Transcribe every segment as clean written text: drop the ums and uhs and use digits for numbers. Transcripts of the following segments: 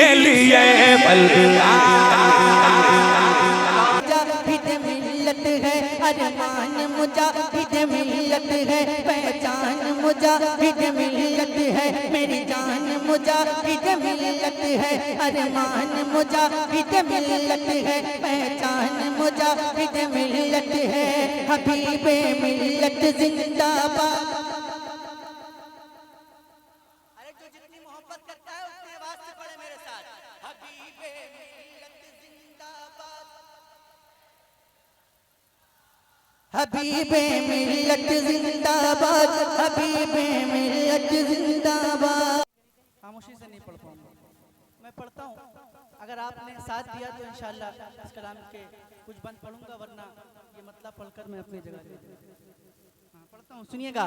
के लिए मिल्लत है अरमान मुजाहिद मिल्लत है पहचान मुजाहिद मिल्लत है मेरी जान मुजाहिद मिल्लत है अरमान मुजाहिद मिल्लत है पहचान मुजाहिद मिल्लत है हबीबे मिल्लत जिंदाबाद। अरे जो जितनी मोहब्बत करता है उतनी आवाज से पढ़े मेरे साथ हबीबे मिल्लत जिंदाबाद हबीबे मिल्लत जिंदाबाद हबीबे मिल्लत जिंदाबाद। खामोशी से नहीं पढ़ पाऊंगा, मैं पढ़ता हूँ, अगर आपने साथ दिया तो इंशाअल्लाह इस कलाम के कुछ बंद पढ़ूंगा, वरना ये मतलब पढ़कर मैं अपनी जगह पढ़ता हूँ। सुनिएगा।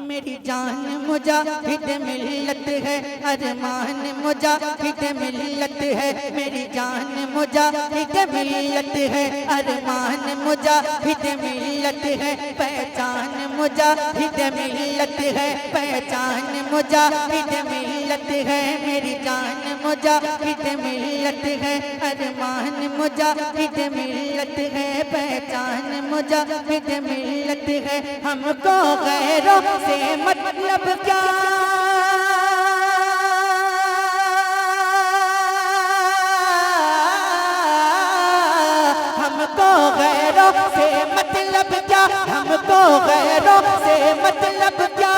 मेरी जान मुजाहिद मिल्लत है अरमान मुजाहिद मिल्लत है मेरी जान मुजाहिद मिल्लत है अरमान मुजाहिद मिल्लत है पहचान मुजाहिद मिल्लत है पहचान मुजाहिद मिल्लत है मेरी जान मुजाहिद मिल्लत है अरमान मुजाहिद मिल्लत है पहचान मुजाहिद मिल्लत है हमको गैरों से मतलब क्या हमको गैरों से मतलब क्या हमको गैरों से मतलब क्या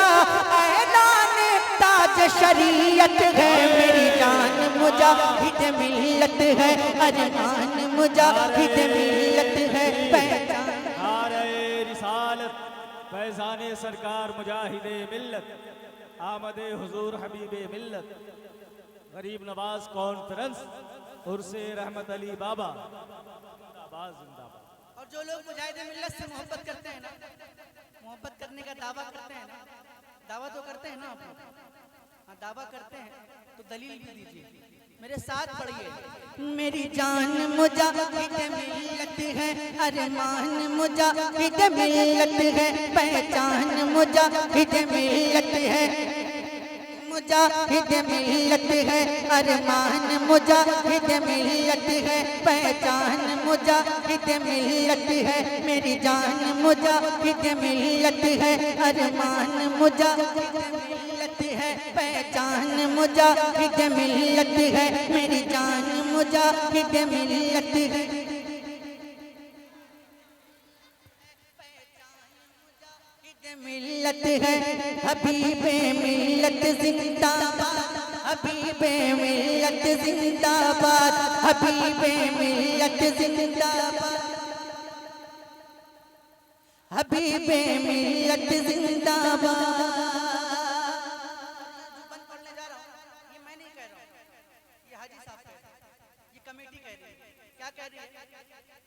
ऐलान ताज शरीयत है मेरी जान मुजाहिद मिल्लत है अरमान मुजाहिद मिल्लत है पहचान फैज़ाने सरकार मुजाहिदे मिल्लत आमदे हुजूर हबीबे मिल्लत गरीब नवाज कॉन्फ्रेंस उर्से रहमत अली बाबा जिंदाबाद जिंदाबाद। और जो लोग मुजाहिदे मिल्लत से मोहब्बत करते हैं ना, मोहब्बत करने का दावा करते हैं ना, दावा तो करते हैं ना आप लोग, हाँ दावा करते हैं तो दलील भी दीजिए, मेरे साथ पढ़िए। मेरी जान मुजाहिद मिल्लत है अरमान मुजाहिद मिल्लत है पहचान मुजाहिद मिल्लत है मुजाहिद मिल्लत है अरमान मुजाहिद मिल्लत है पहचान मुजाहिद मिल्लत है मेरी जान मुजाहिद मिल्लत है अरमान मुजाहिद मिल्लत है पहचान मुजाहिद मिल्लत है मेरी जान मुजाहिद मिल्लत है मिल्लत है हबीबे मिल्लत जिंदाबाद हबीबे मिल्लत जिंदाबाद हबीबे मिल्लत जिंदाबाद हबीबे मिल्लत जिंदाबाद।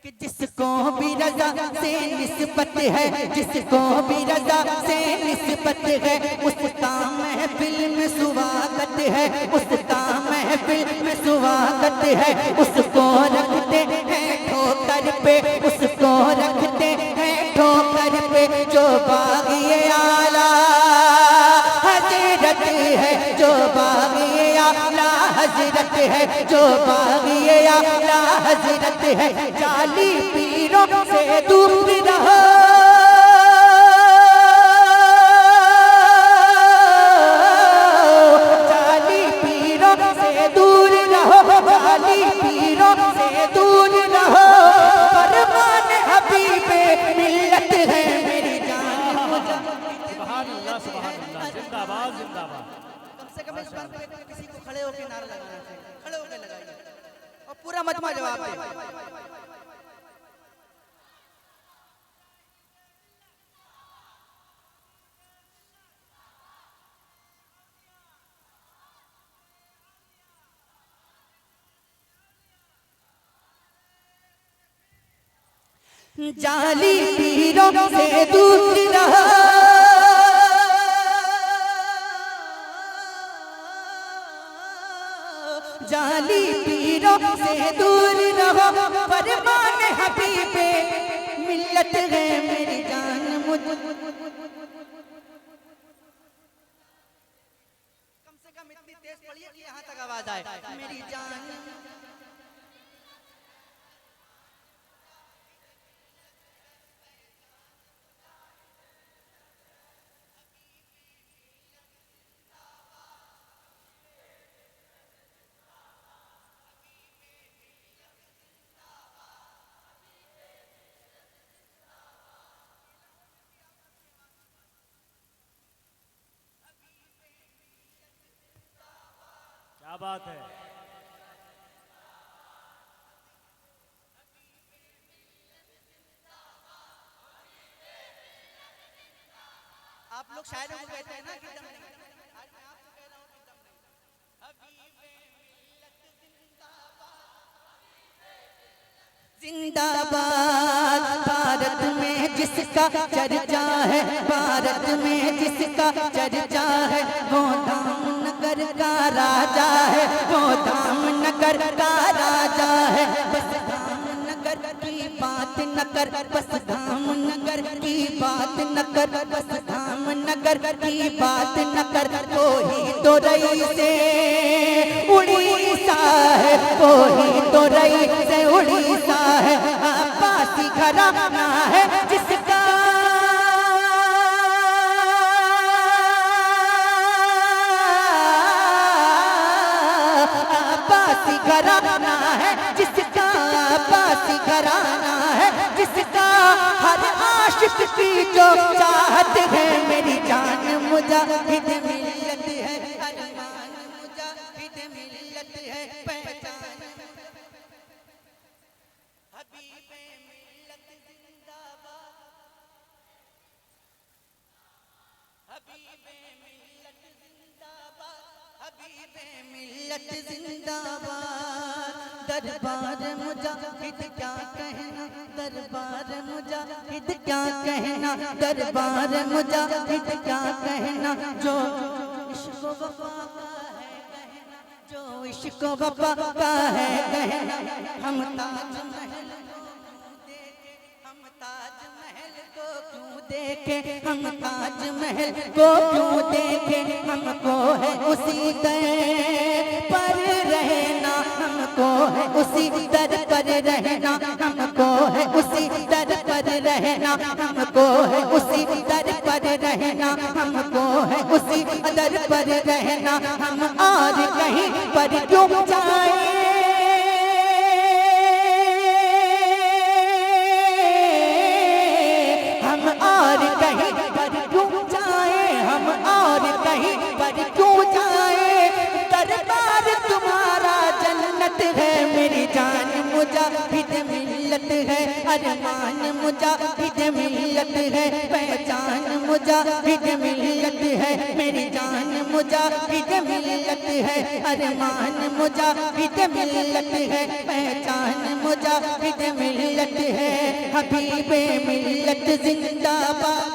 कि जिसको भी रजा से निस्बत है जिसको भी रजा से निस्बत है उसका महफिल में स्वागत है उसका महफिल में स्वागत है उसको रखते हैं ठोकर पे उसको रखते हैं ठोकर पे जो बाग़ी आला हजरत है जो बाग़ी आला हजरत है जो बाग़ी आला हजरत है जाली पीरों से दूर रहो जाली पीरों से दूर रहो जाली पीरों से दूर रहो फरमान हबीबे मिल्लत है मेरी जान सुभान अल्लाह जिंदाबाद जिंदाबाद। कम से कम इस बात पे किसी को खड़े होकर नारा लगाना चाहिए, खड़े होकर लगाइए और पूरा मजमा जवाब दे। जाली पीरों से दूर रहो जाली पीरों से दूर रहो फरमान हबीबे मिल्लत है मेरी जान मुझ कम से कम इतनी तेज पढ़िए कि यहाँ तक आवाज आए। मेरी जान क्या बात है। आप लोग शायरों को कहते हैं ना कि दम नहीं। आज मैं आपको कह रहा हूं कि दम नहीं। हबीबे मिल्लत जिंदाबाद, भारत में जिसका चर्चा है, भारत में जिसका चर्चा है, वो धामनगर का राजा है, वो धामनगर का राजा है। बस धामनगर की बात न कर, बस धामनगर की बात न कर, बस धामनगर की बात न कर। कोई तो रही से उड़ीसा है, कोई तो रही से उड़ीसा है। अब्बासी घराना है जिसका, अब्बासी घराना है जिसका, अब्बासी घराना है जिसका। हर आशिक की जो चाहत है, मेरी जान मुजाहिद मिल्लत है, अरमान मुजाहिद मिल्लत है, पहचान हबीबे मिल्लत जिंदाबाद, हबीबे मिल्लत जिंदाबाद, हबीबे मिल्लत जिंदाबाद। दरबार मुजाहिद क्या कहना, दरबार मुजाहिद क्या कहना, दरबार मुजाहिद क्या कहना। जो इश्क वफा का है कहना, जो इश्क वफा का है कहना। हम ताजमहल को क्यों देखे, हम ताजमहल को क्यों देखे, हमको है उसी दर पर रहना, हमको है उसी दर पर रहना, हमको है उसी दर पर रहना, हमको है उसी दर पर रहना, हमको है उसी दर पर रहना। हम और कहीं पर क्यों जाए, हम और कहीं पर क्यों जाए, हम और कहीं पर क्यों जाए। दरबार तुम्हारा जन्नत है, मेरी जान मुजाहिद मिल्लत है, अरमान मुजाहिद मिल्लत है, पहचान मुजाहिद मिल्लत है, मेरी जान मुजाहिद मिल्लत है, अरमान मुजाहिद मिल्लत है, पहचान मुजाहिद मिल्लत है। हबीबे मिल्लत जिंदाबाद।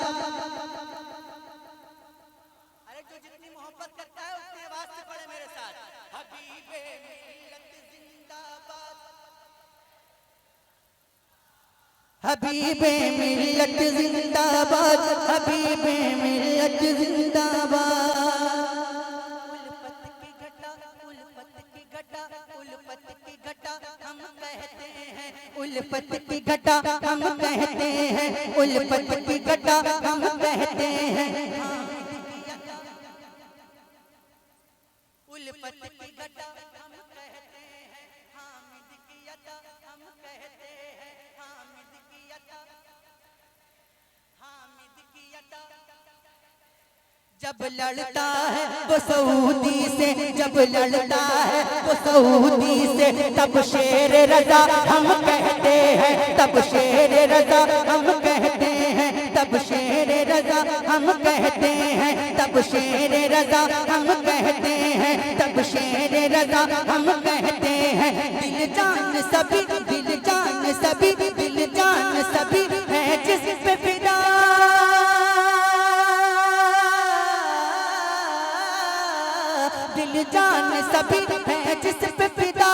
अरे जो जितनी मोहब्बत करता है उतनी आवाज से पढ़े मेरे साथ। हबीबे मिल्लत जिंदाबाद, हबीबे मिल्लत जिंदाबाद, हबीबे मिल्लत जिंदाबाद। उल्फत की घटा हम कहते हैं, उल्फत की घटा हम कहते हैं, उल्फत की घटा हम कहते हैं। उल्फत की घटा हम कहते हैं, हामिद की अता हम कहते हैं, हामिद की अता, हामिद की अता। जब लड़ता है वो सऊदी से, जब लड़ता है वो सऊदी से, तब शेर रजा हम कहते हैं, तब शेर रजा हम कहते हैं, तब शेर रजा हम कहते हैं, तब शेर रजा हम कहते हैं, तब शेर रजा हम कहते हैं। दिल जान सभी, दिल जान सभी, दिल जान सभी है जिस पे फिदा, दिल जान सभी है जिस पे फिदा,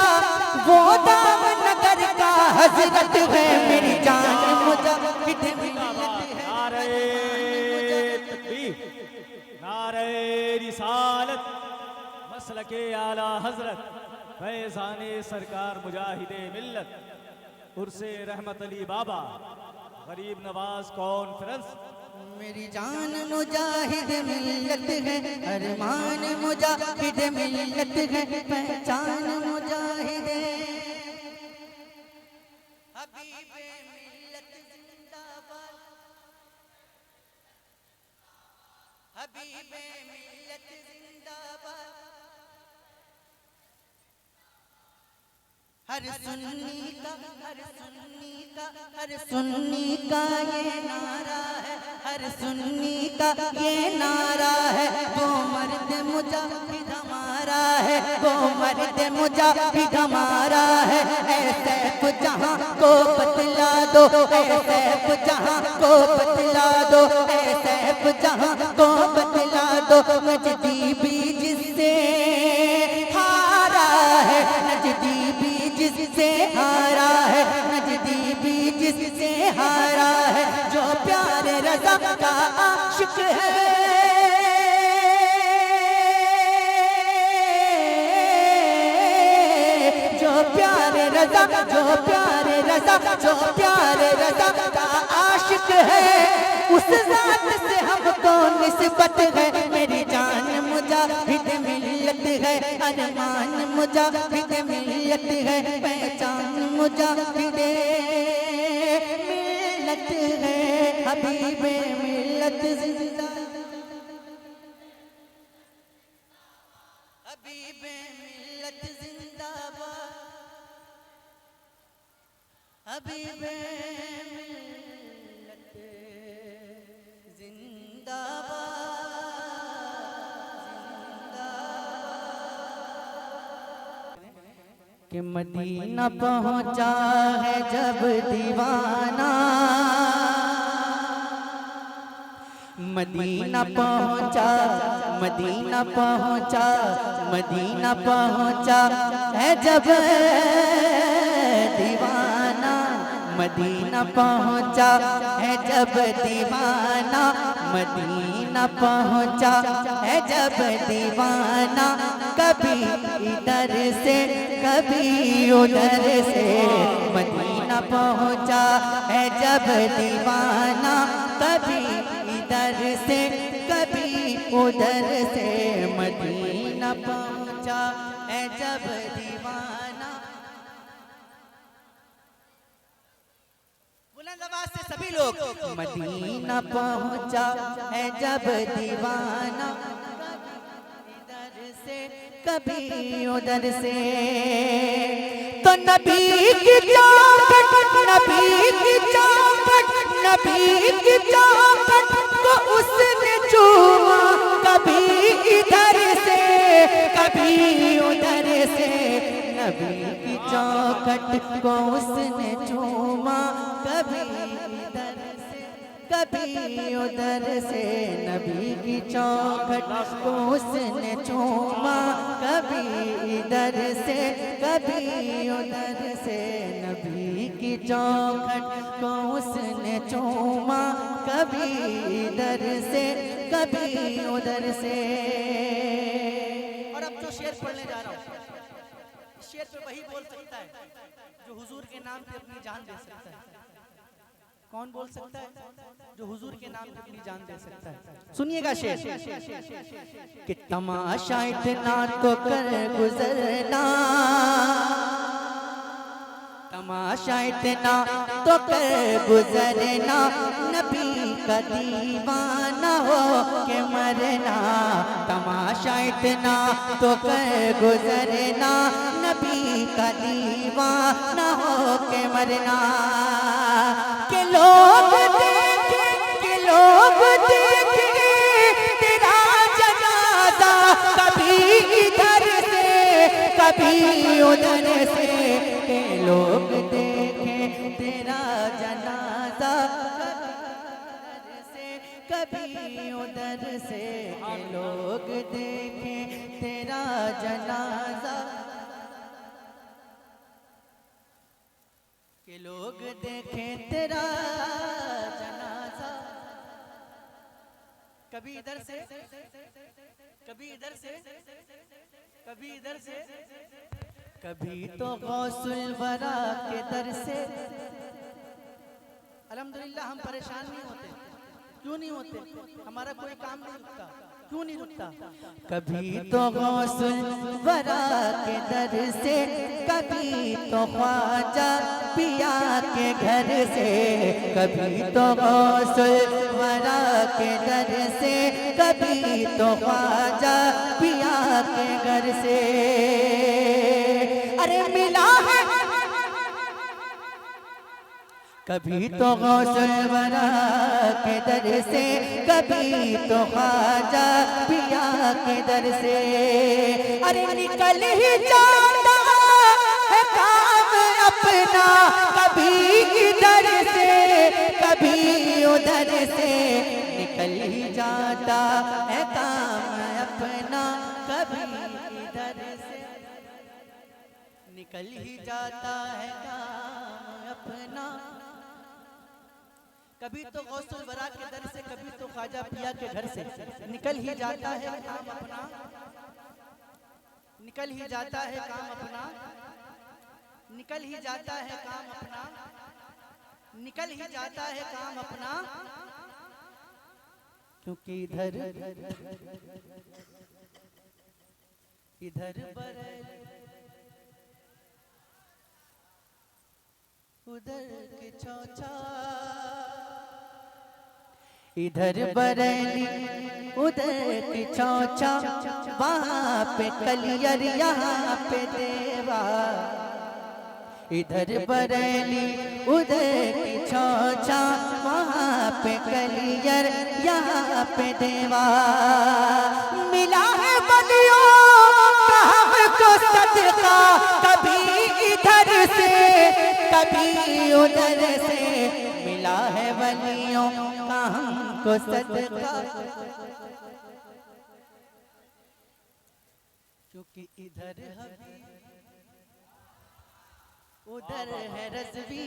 वो दामनगर का हजरत है, मेरी जान मुजाहिद मिल्लत है। नारे तकबीर, नारे रिसालत, मसलके आला हजरत फैज़ाने सरकार मुजाहिदे मिल्लत उर्से रहमत अली बाबा गरीब नवाज कॉन्फ्रेंस। मेरी जान मुजाहिद मिल्लत है, अरमान मुजाहिद मिल्लत है, पहचान मुजाहिद हबीबे मिल्लत जिंदाबाद, हबीबे मिल्लत जिंदाबाद। हर सुन्नी का ये नारा है, हर सुन्नी का ये नारा है, वो मर्द मुजाहिद हमारा है, वो मर्द मुजाहिद हमारा है। ऐसे जहां को बतला दो, ऐसे जहां को बतला दो, ऐसे जहां को बतला दो, नजदी भी जिससे हारा है, नजदी भी जिससे हारा है, नजदी भी जिससे हारा है, जो प्यारे रज़ा का आशिक है, जो प्यारे रज़ा, जो प्यारे रज़ा, जो प्यारे रज़ा का आशिक है, उस ज़ात से हमको निस्बत है। मेरी जान मुजाहिद मिल्लत है, अरमान मुजाहिद मिल्लत है, पहचान मुजाहिद मिल्लत है, हबीबे मिल्लत जिंदा, हबीबे मिल्लत जिंदाबाद, हबीबे मिल्लत जिंदाबाद। कि मदीना पहुंचा है जब दीवाना, मदीना पहुंचा, मदीना पहुंचा, मदीना पहुंचा है जब दीवाना, मदीना पहुंचा है जब दीवाना, मदीना पहुंचा है जब दीवाना, कभी इधर से कभी उधर से, मदीना पहुंचा है जब दीवाना, कभी इधर से कभी उधर से, मदीना पहुंचा है जब दीवाना। बुलंद आवाज से सभी लोग, मदीना पहुंचा है जब दीवाना, इधर से कभी उधर से, तो नबी की चौखट, नबी की चौखट, नबी की चौखट को उसने चूमा, कभी इधर से कभी उधर से, नबी की चौखट को उसने चूमा, कभी इधर से कभी उधर से, नबी की चौखट को उसने चूमा, कभी इधर से कभी उधर से, नबी की चौखट को उसने चूमा, कभी इधर से कभी उधर से। और अब जो शेर पढ़ने जा रहा हूँ, इस शेर पे वही बोल सकता है जो हुजूर के नाम पे अपनी जान दे सकता है। कौन बोल सकता है जो हुजूर के नाम पे अपनी जान दे सकता है? सुनिएगा शेर कि तमाशा इतना तो कर गुजरना, तमाशा इतना तो कर गुजरना, नबी का दीवाना हो के मरना, तमाशा इतना तो कर गुजरना, नबी का दीवाना हो के मरना, के लोग देखे, के लोग देखे तेरा जनाजा, कभी इधर से कभी उधर से, के लोग देखे तेरा जनाजा, कभी उधर से, के लोग देखे तेरा जनाजा, के लोग देखे तेरा जनाजा, कभी इधर से कभी इधर से, कभी इधर से, कभी तो गौसुल वरा के दर से। अल्हम्दुलिल्लाह हम परेशान नहीं होते। क्यों नहीं होते? हमारा कोई काम नहीं रुकता। क्यों नहीं रुकता? कभी तो गौसुल वरा के दर से, कभी तो ख्वाजा पिया के घर से। कभी तो गौसुल वरा के दर से, कभी तो ख्वाजा पिया के घर से। अरे मिला है कभी तो गौसुल वरा के दर से, कभी तो ख्वाजा पिया के दर से। अरे निकल ही जाता है काम अपना, कभी इधर से कभी उधर से। निकल ही जाता है काम अपना, कभी इधर से निकल ही जाता है काम अपना। कभी तो गौसुल वरा के दर से, कभी तो ख्वाजा पिया के घर से। निकल ही जाता है काम अपना, निकल ही जाता है काम अपना, निकल ही जाता है काम अपना, निकल ही जाता है काम अपना। क्योंकि इधर इधर उधर के चौचा, इधर बरेली उधर की चौचा। वहाँ पे कलियर यहाँ पे देवा। इधर बरेली उधर की चौचा, वहाँ पे कलियर यहाँ पे देवा। मिला है बलियों का हमको सदका, कभी इधर से कभी उधर से। मिला है बलियों का हमको सदका, क्योंकि इधर हबीब उधर है रज़वी।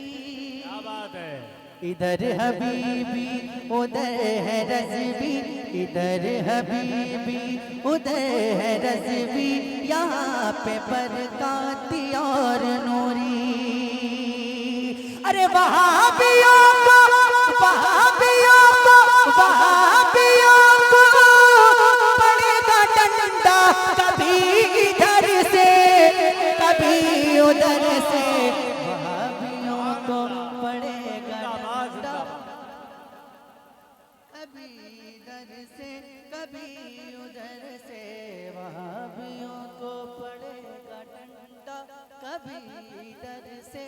क्या बात है। इधर हबीबी उधर है रज़वी, इधर हबीबी उधर है रज़वी। यहाँ पे बरकाती और नूरी। अरे वहाबियों को वहाबियों को वहाबियों को पड़ेगा डंडा, कभी इधर से कभी उधर से। वहाबियों को पड़ेगा डंडा, कभी इधर से कभी उधर से। वहाबियों को पड़ेगा डंडा, कभी इधर से।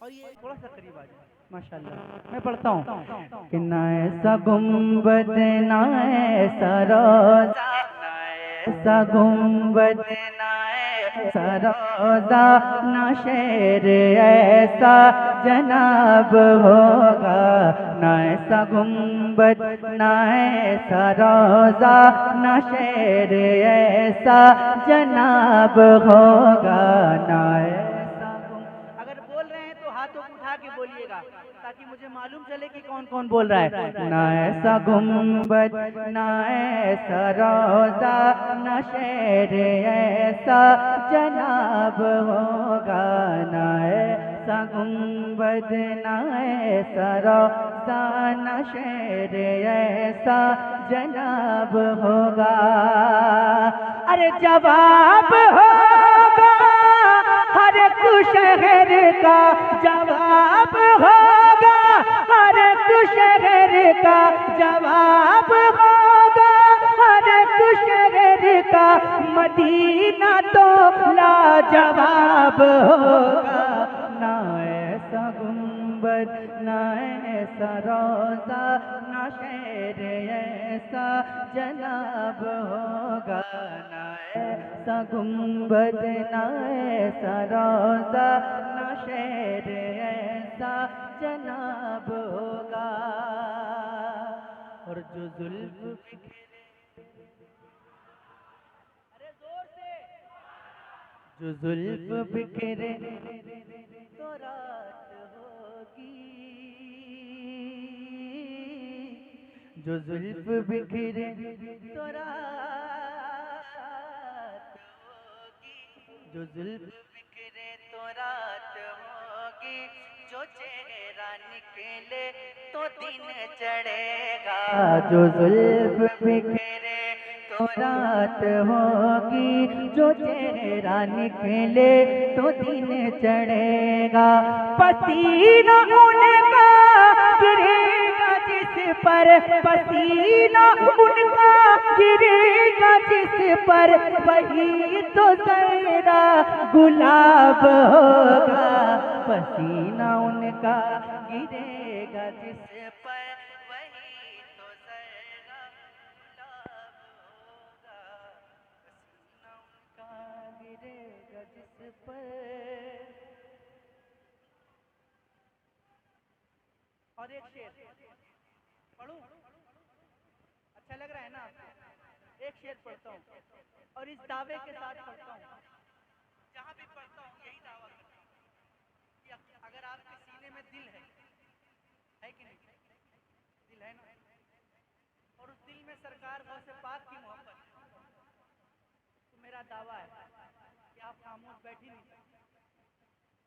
और ये थोड़ा सा करीब आ जाए माशाल्लाह। मैं पढ़ता हूँ कि ना ऐसा गुंबद ना ऐसा रोज़ा, ना ऐसा गुंबद ना ऐसा रोज़ा, ना शेर ऐसा जनाब होगा। ना ऐसा गुंबद ना ऐसा रोज़ा, ना शेर ऐसा जनाब होगा। ना हाथों को उठा के बोलिएगा ताकि मुझे मालूम चले कि कौन कौन बोल रहा है। ना ऐसा गुंबद ना ऐसा रोज़ा, ना शेर ऐसा जनाब होगा। ना ऐसा गुंबद ना ऐसा रोज़ा, ना शेर ऐसा जनाब होगा। अरे जवाब होगा हर एक शहर का, जवाब होगा हर एक शहर का, जवाब होगा हर एक शहर का। मदीना तो लाजवाब होगा। ना ऐसा गुंबद ना ऐसा रोज़ा, ना शेर ऐसा जनाब होगा। ना ऐसा गुंबद ना ऐसा रोज़ा, ना शेर ऐसा जनाब होगा। और जो जुल्फ बिखेरे, अरे जोर से, जो जुल्फ बिखेरे तो रात होगी। जो जुल्फ बिखेरे तो रात जो जुल्फ बिखरे तो रात होगी, जो चेहरा निकले तो दिन चढ़ेगा। जो जुल्फ बिखरे तो रात होगी, जो चेहरा निकले तो दिन चढ़ेगा। पसीना उनका गिरेगा जिस पर, पसीना उनका गिरेगा जिस पर, वही तो जरा गुलाब होगा। पसीना उनका गिरेगा जिस पर, वही तो जरा गुलाब होगा। पसीना उनका गिरेगा जिस पर। और एक शेर पढ़ूं, अच्छा लग रहा है ना आपको? एक शेर पढ़ता हूँ और इस दावे के साथ पढ़ता हूँ, जहां भी पढ़ता हूँ यही दावा करता हूँ कि अगर आपके सीने में दिल है कि नहीं? दिल है ना? और उस दिल में सरकार गौसे पाक की मोहब्बत है, तो मेरा दावा है कि आप खामोश बैठ ही नहीं सकते।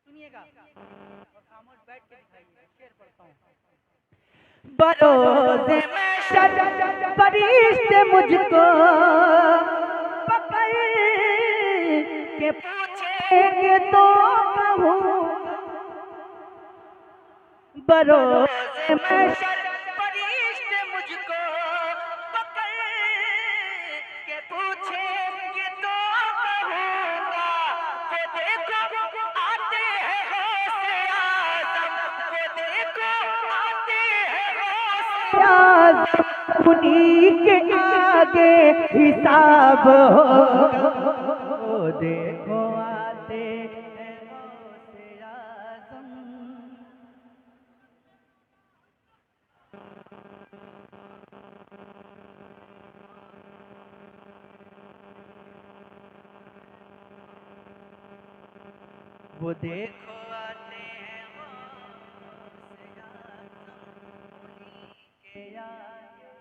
सुनिएगा और खामोश बैठ के दिखाइएगा। शेर पढ़ता हूँ। बरोज़े महशर फरिश्ते मुझको पकड़ के पूछेंगे तो कहूँ। बरोज़े महशर फरिश्ते मुझको पकड़ के पूछेंगे तो कहूँगा। वो देखो आते हैं गौसे आज़म, वो देखो आते हैं गौसे आज़म, उन्हीं के आगे हिसाब होगा। वो देखो आते हैं गौसे आज़म। वो देखो आते हैं गौसे आज़म, उन्हीं के आगे,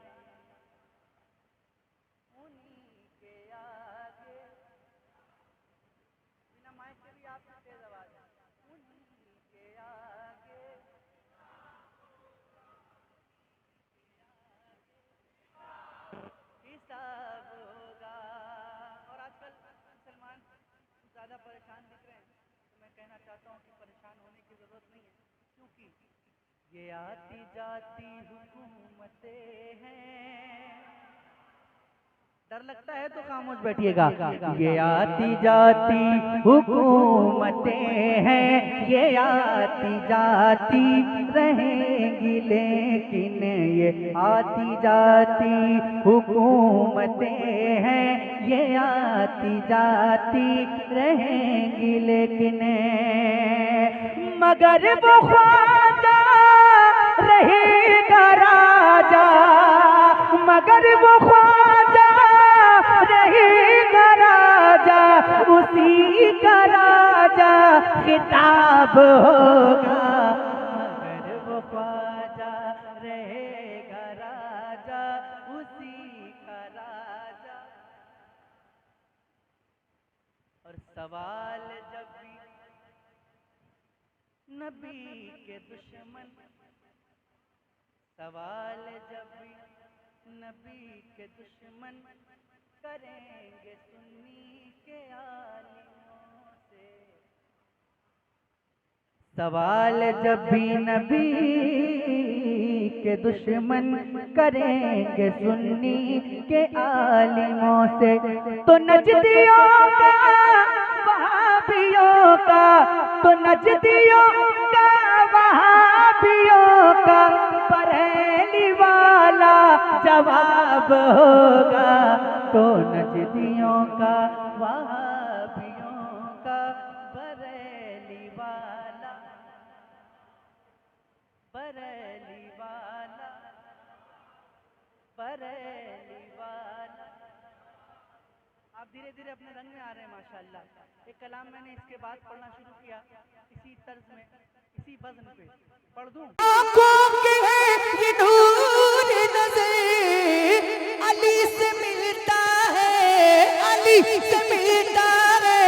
उन्हीं के आगे। बिना माइक के भी आपसे तेज आवाज है। उन्हीं के आगे हिसाब होगा। और आजकल मुसलमान ज़्यादा परेशान दिख रहे हैं, तो मैं कहना चाहता हूँ कि परेशान होने की ज़रूरत नहीं है, क्योंकि ये आती जाती हुकूमतें हैं। डर लगता है तो खामोश बैठिएगा। ये आती जाती हुकूमतें हैं, ये आती जाती रहेंगी, लेकिन ये आती जाती हुकूमतें हैं, ये आती जाती रहेंगी, लेकिन मगर वो ख्वाजा रहेगा राजा, मगर वो ख्वाजा रहेगा राजा, उसी का राजा खिताब होगा। मगर वो ख्वाजा रहेगा राजा, उसी का राजा। और सवाल जब भी नबी के दुश्मन, सवाल जब भी नबी के दुश्मन करेंगे सुन्नी के आलिमों से, सवाल जब भी नबी के दुश्मन करेंगे सुन्नी के आलिमों से, तो नजदियों का वहाबियों का, तो नजदियों का वहाबियों का बरेली वाला जवाब होगा। तो नजदियों का वहाबियों का बरेली वाला, बरेली वाला, बरेली वाला। आप धीरे धीरे अपने रंग में आ रहे हैं माशाल्लाह। एक कलाम मैंने इसके बाद पढ़ना शुरू किया इसी तर्ज में, इसी वज़न पे पढ़ दूं। आँखों के ये नूर नज़र अली से मिलता है, अली से मिलता है,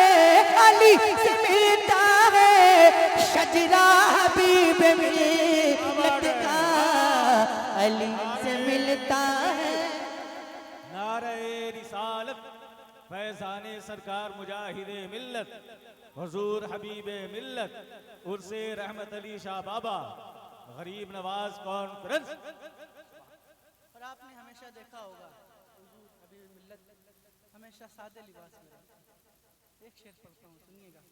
फैजान सरकार मुजाहिदे मिल्लत हुजूर हबीबे मिल्लत उर्से रहमत अली शाह बाबा गरीब नवाज कॉन्फ्रेंस। और आपने हमेशा देखा होगा हुजूर हबीब मिल्लत हमेशा सादे लिबास में रहते हैं। एक शेर पढ़ता हूँ, सुनिएगा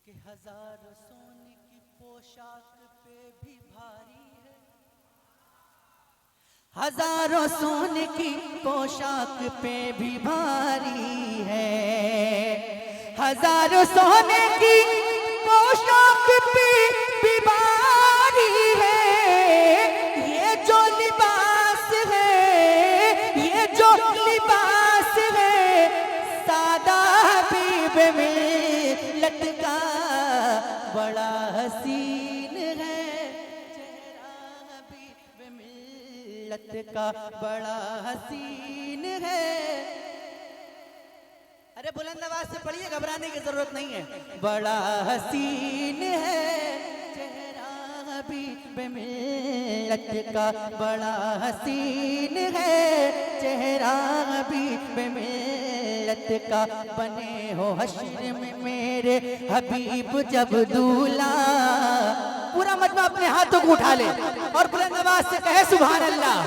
कि हजारों सोने की पोशाक पे भी भारी है, हजारों सोने की पोशाक पे भी भारी है, हजारों सोने की पोशाक पे भी भारी है। ये जो लिबास है, ये जो लिबास है, सादा हबीब में लटका बड़ा हसीन है, चेहरा हबीब मिल्लत का बड़ा हसीन है। अरे बुलंद आवाज से पढ़िए, घबराने की जरूरत नहीं है। बड़ा हसीन है चेहरा हबीब मिल्लत का बड़ा हसीन है, चेहरा हबीब मिल्लत का। बने हो हश्र में मेरे हबीब जब दूल्हा, पूरा मजमा अपने हाथों को उठा ले और बुलंद आवाज से कहे सुभान अल्लाह।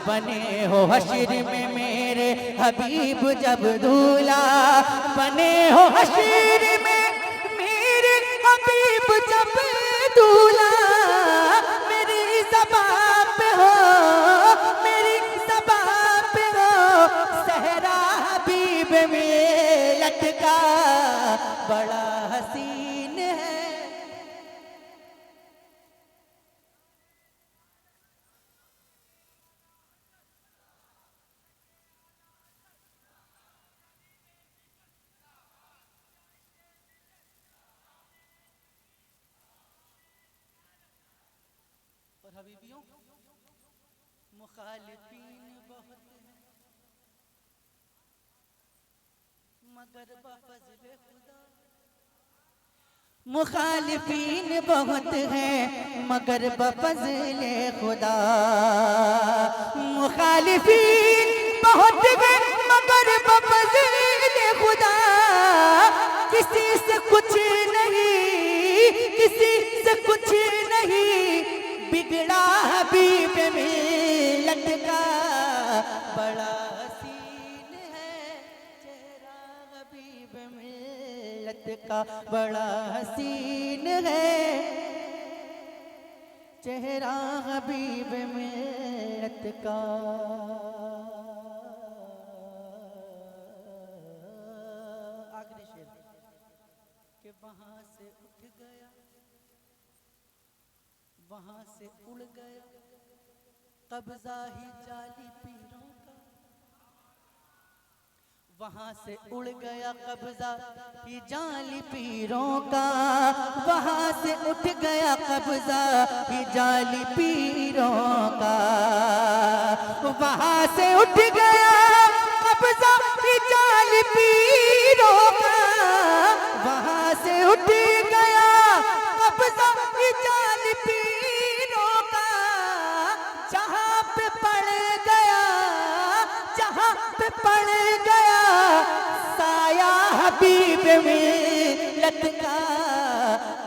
बने हो हश्र में मेरे हबीब जब दूल्हा, बने हो हश्र में मेरे हबीब जब दूल्हा। मेरी ज़बां पे हो, मेरी ज़बां पे हो, सहरा हबीब मिल्लत का बड़ा हसीन है। और हबीबियों, मुखालिफीन बहुत हैं मगर बफज़्ल खुदा, मुखालिफीन बहुत हैं मगर बफज़्ल खुदा। मुखालिफीन बहुत हैं मगर बफज़्ल खुदा। किसी से कुछ नहीं, किसी से कुछ नहीं, बिगड़ा हबीब मिल्लत का बड़ा हसीन है, चेहरा हबीब मिल्लत का बड़ा हसीन है, चेहरा हबीब मिल्लत का। आखिरी शेर कि वहां से उठ गया, वहां से उड़ गया कब्जा ही जाली पीरों का, वहां से उड़ गया कब्जा ही जाली पीरों का। वहां से उठ गया कब्जा ही जाली पीरों का, वहां से उठ गया कब्जा ही जाली पीरों का। वहां से उठ गया कब्जा ही जाली पीरों का। जहां पे पड़ गया, जहां पे पड़ गया साया हबीब मिल्लत का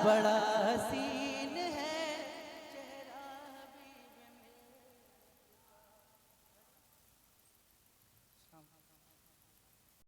बड़ा